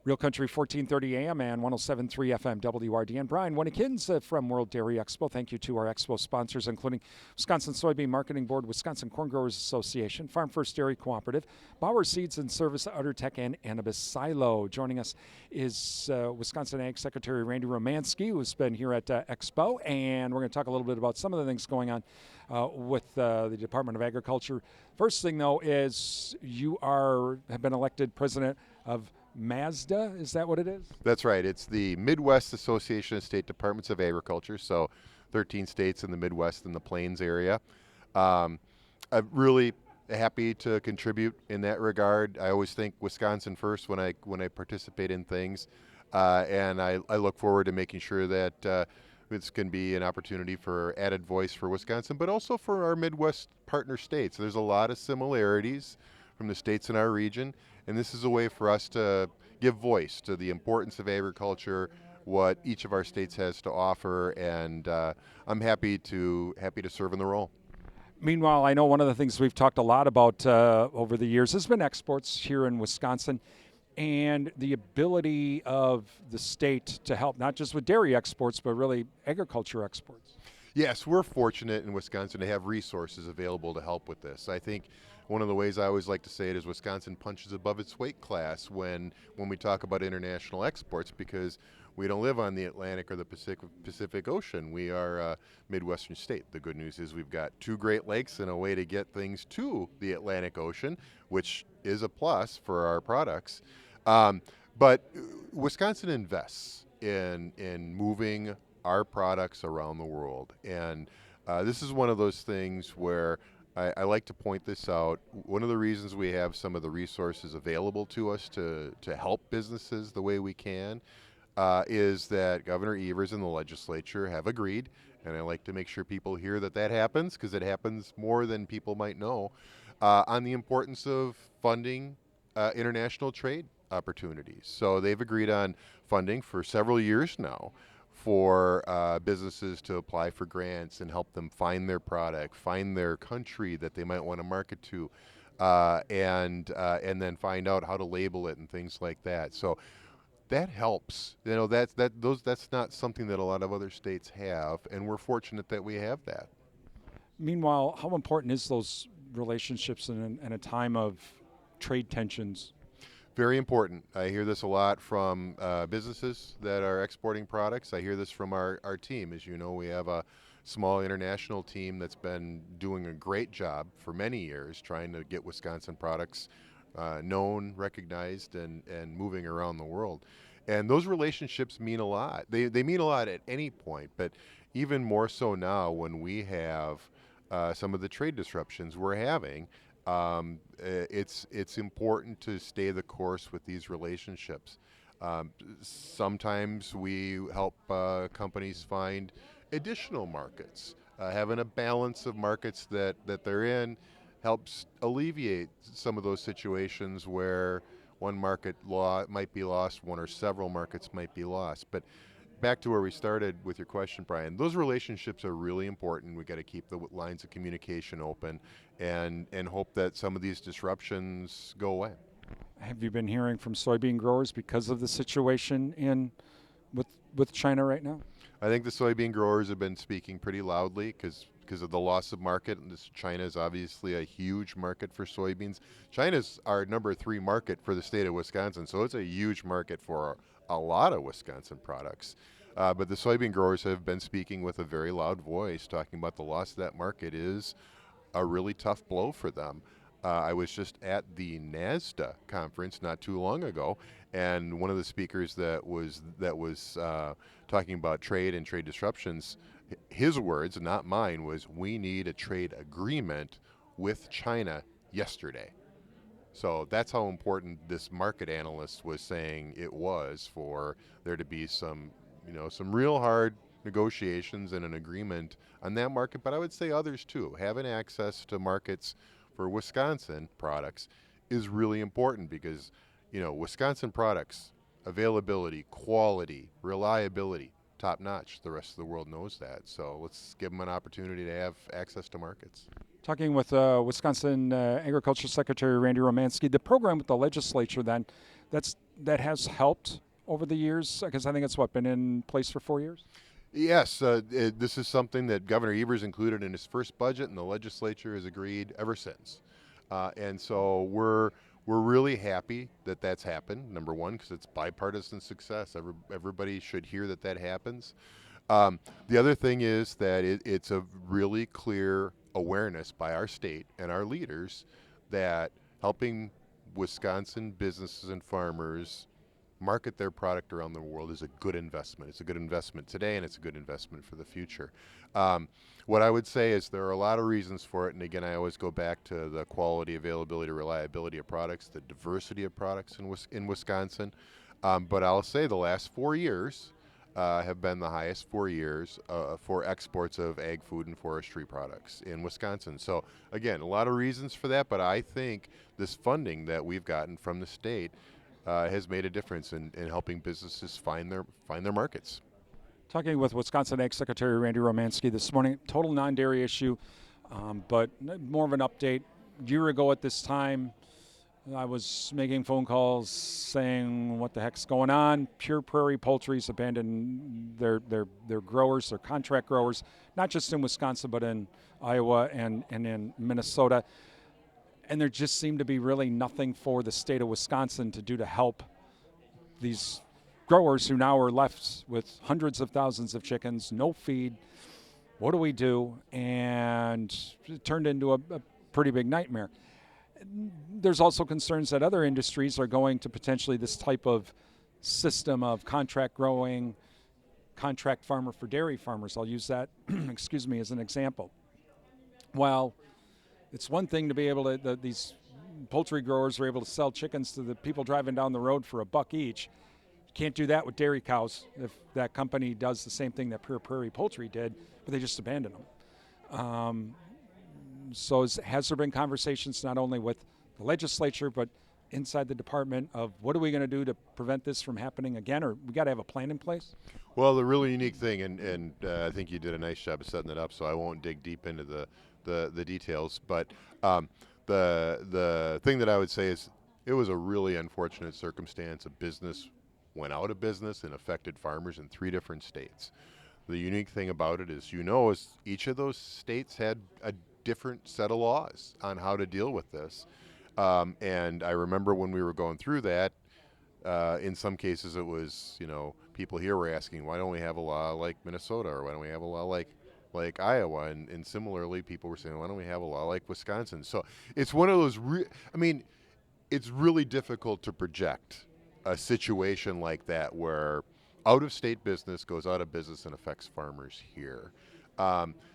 Real Country 1430 AM and 107.3 FM WRDN. Brian Winnikins from World Dairy Expo. Thank you to our expo sponsors, including Wisconsin Soybean Marketing Board, Wisconsin Corn Growers Association, Farm First Dairy Cooperative, Bauer Seeds and Service, UtterTech, and Annabis Silo. Joining us is Wisconsin Ag Secretary Randy Romanski, who's been here at Expo, and we're going to talk a little bit about some of the things going on with the Department of Agriculture. First thing, though, is you have been elected president of Mazda, is that what it is? That's right. It's the Midwest Association of State Departments of Agriculture, so 13 states in the Midwest and the Plains area. I'm really happy to contribute in that regard. I always think Wisconsin first when I participate in things, and I look forward to making sure that this can be an opportunity for added voice for Wisconsin, but also for our Midwest partner states. There's a lot of similarities from the states in our region, and this is a way for us to give voice to the importance of agriculture, what each of our states has to offer, and I'm happy to serve in the role. Meanwhile, I know one of the things we've talked a lot about over the years has been exports here in Wisconsin and the ability of the state to help, not just with dairy exports, but really agriculture exports. Yes, we're fortunate in Wisconsin to have resources available to help with this. I think one of the ways I always like to say it is Wisconsin punches above its weight class when we talk about international exports, because we don't live on the Atlantic or the Pacific Ocean. We are a Midwestern state. The good news is we've got two Great Lakes and a way to get things to the Atlantic Ocean, which is a plus for our products. But Wisconsin invests in moving our products around the world. And this is one of those things where I like to point this out. One of the reasons we have some of the resources available to us to help businesses the way we can is that Governor Evers and the legislature have agreed, and I like to make sure people hear that happens, because it happens more than people might know, on the importance of funding international trade opportunities. So they've agreed on funding for several years now for businesses to apply for grants and help them find their product, find their country that they might want to market to, and then find out how to label it and things like that. So that helps. You know, that's not something that a lot of other states have, and we're fortunate that we have that. Meanwhile, how important is those relationships in a time of trade tensions? Very important. I hear this a lot from businesses that are exporting products. I hear this from our team. As you know, we have a small international team that's been doing a great job for many years trying to get Wisconsin products known, recognized, and moving around the world. And those relationships mean a lot. They mean a lot at any point, but even more so now when we have some of the trade disruptions we're having. It's important to stay the course with these relationships. Sometimes we help companies find additional markets. Having a balance of markets that they're in helps alleviate some of those situations where one market might be lost, one or several markets might be lost. But back to where we started with your question, Brian, those relationships are really important. We've got to keep the lines of communication open and hope that some of these disruptions go away. Have you been hearing from soybean growers because of the situation with China right now? I think the soybean growers have been speaking pretty loudly because of the loss of market. And China is obviously a huge market for soybeans. China's our number 3 market for the state of Wisconsin, so it's a huge market for a lot of Wisconsin products. But the soybean growers have been speaking with a very loud voice, talking about the loss of that market is a really tough blow for them. I was just at the NASDA conference not too long ago, and one of the speakers that was talking about trade and trade disruptions, his words, not mine, was we need a trade agreement with China yesterday. So that's how important this market analyst was saying it was for there to be some real hard negotiations and an agreement on that market. But I would say others too. Having access to markets for Wisconsin products is really important because, Wisconsin products, availability, quality, reliability, top notch. The rest of the world knows that. So let's give them an opportunity to have access to markets. Talking with Wisconsin Agriculture Secretary Randy Romanski, the program with the legislature then that has helped over the years, because I think it's been in place for 4 years. Yes, this is something that Governor Evers included in his first budget, and the legislature has agreed ever since. And so we're really happy that that's happened. Number one, because it's bipartisan success. Everybody should hear that happens. The other thing is that it's a really clear awareness by our state and our leaders that helping Wisconsin businesses and farmers market their product around the world is a good investment. It's a good investment today, and it's a good investment for the future. What I would say is there are a lot of reasons for it, and again, I always go back to the quality, availability, reliability of products, the diversity of products in Wisconsin. But I'll say the last 4 years have been the highest 4 years for exports of ag, food, and forestry products in Wisconsin. So again, a lot of reasons for that, but I think this funding that we've gotten from the state has made a difference in helping businesses find their markets. Talking with Wisconsin Ag Secretary Randy Romanski this morning, total non-dairy issue, but more of an update. A year ago at this time, I was making phone calls saying, what the heck's going on? Pure Prairie Poultry's abandoned their growers, their contract growers, not just in Wisconsin, but in Iowa and in Minnesota. And there just seemed to be really nothing for the state of Wisconsin to do to help these growers who now are left with hundreds of thousands of chickens, no feed. What do we do? And it turned into a pretty big nightmare. There's also concerns that other industries are going to potentially this type of system of contract growing, contract farmer for dairy farmers. I'll use that, excuse me, as an example. While it's one thing to be able to, these poultry growers are able to sell chickens to the people driving down the road for $1 each. You can't do that with dairy cows if that company does the same thing that Pure Prairie Poultry did, but they just abandon them. So has there been conversations not only with the legislature, but inside the department of what are we going to do to prevent this from happening again, or we got to have a plan in place? Well, the really unique thing, and I think you did a nice job of setting it up, so I won't dig deep into the details, but the thing that I would say is it was a really unfortunate circumstance. A business went out of business and affected farmers in 3 different states. The unique thing about it is each of those states had a different set of laws on how to deal with this. And I remember when we were going through that, in some cases it was, people here were asking, why don't we have a law like Minnesota, or why don't we have a law like Iowa? And similarly, people were saying, why don't we have a law like Wisconsin? So it's one of those, it's really difficult to project a situation like that where out-of-state business goes out of business and affects farmers here.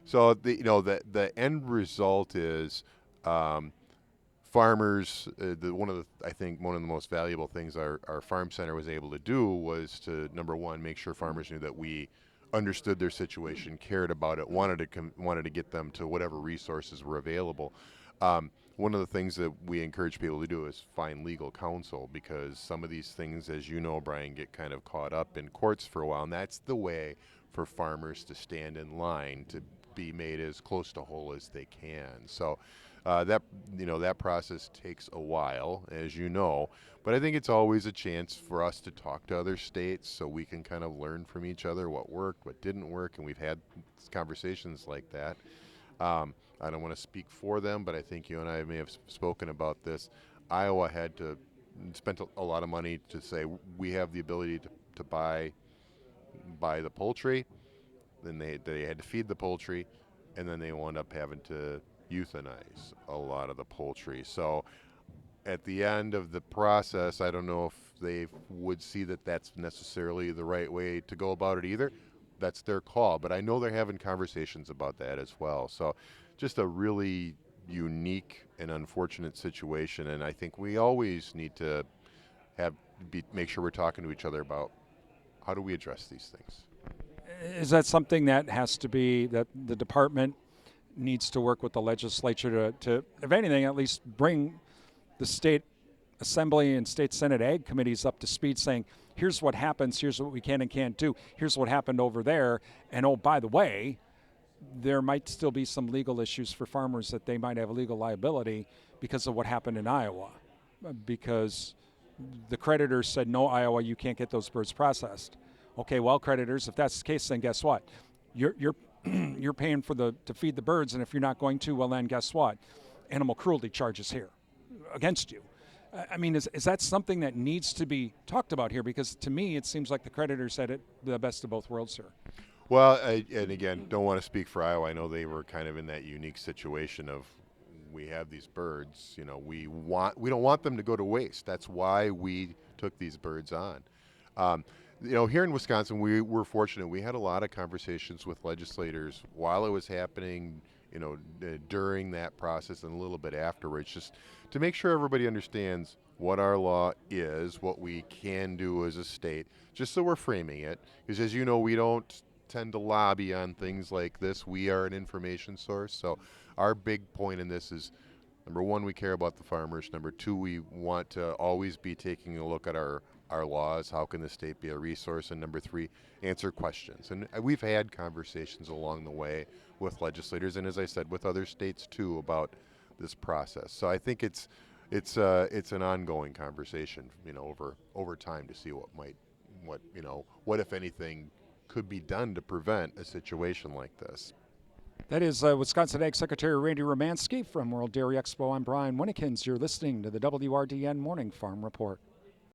So the end result is farmers. I think one of the most valuable things our farm center was able to do was to, number one, make sure farmers knew that we understood their situation, cared about it, wanted to get them to whatever resources were available. One of the things that we encourage people to do is find legal counsel, because some of these things, as you know, Brian, get kind of caught up in courts for a while, and that's the way for farmers to stand in line to be made as close to whole as they can. So that process takes a while, as you know, but I think it's always a chance for us to talk to other states so we can kind of learn from each other what worked, what didn't work, and we've had conversations like that. I don't want to speak for them, but I think you and I may have spoken about this. Iowa had to spend a lot of money to say we have the ability to buy the poultry. Then they had to feed the poultry, and then they wound up having to euthanize a lot of the poultry. So at the end of the process, I don't know if they would see that that's necessarily the right way to go about it either. That's their call, but I know they're having conversations about that as well. So just a really unique and unfortunate situation, and I think we always need to make sure we're talking to each other about how do we address these things. Is that something that has to be, that the department needs to work with the legislature to if anything, at least bring the state assembly and state senate ag committees up to speed, saying, here's what happens, here's what we can and can't do, here's what happened over there, and oh, by the way, there might still be some legal issues for farmers that they might have legal liability because of what happened in Iowa. Because The creditors said, no, Iowa, you can't get those birds processed. Okay, well, creditors, if that's the case, then guess what? You're you're paying for to feed the birds, and if you're not going to, well, then guess what? Animal cruelty charges here against you. I mean, is that something that needs to be talked about here? Because to me, it seems like the creditors had it the best of both worlds here. Well, and again, don't want to speak for Iowa. I know they were kind of in that unique situation of we have these birds. We don't want them to go to waste. That's why we took these birds on. Here in Wisconsin, we were fortunate. We had a lot of conversations with legislators while it was happening. During that process and a little bit afterwards, just to make sure everybody understands what our law is, what we can do as a state, just so we're framing it. Because as you know, we don't tend to lobby on things like this. We are an information source. So our big point in this is, number one, we care about the farmers. Number two, we want to always be taking a look at our laws. How can the state be a resource? And number three, answer questions. And we've had conversations along the way with legislators, and as I said, with other states too, about this process. So I think it's an ongoing conversation, over time to see what if anything could be done to prevent a situation like this. That is Wisconsin Ag Secretary Randy Romanski from World Dairy Expo. I'm Brian Winnikins. You're listening to the WRDN Morning Farm Report.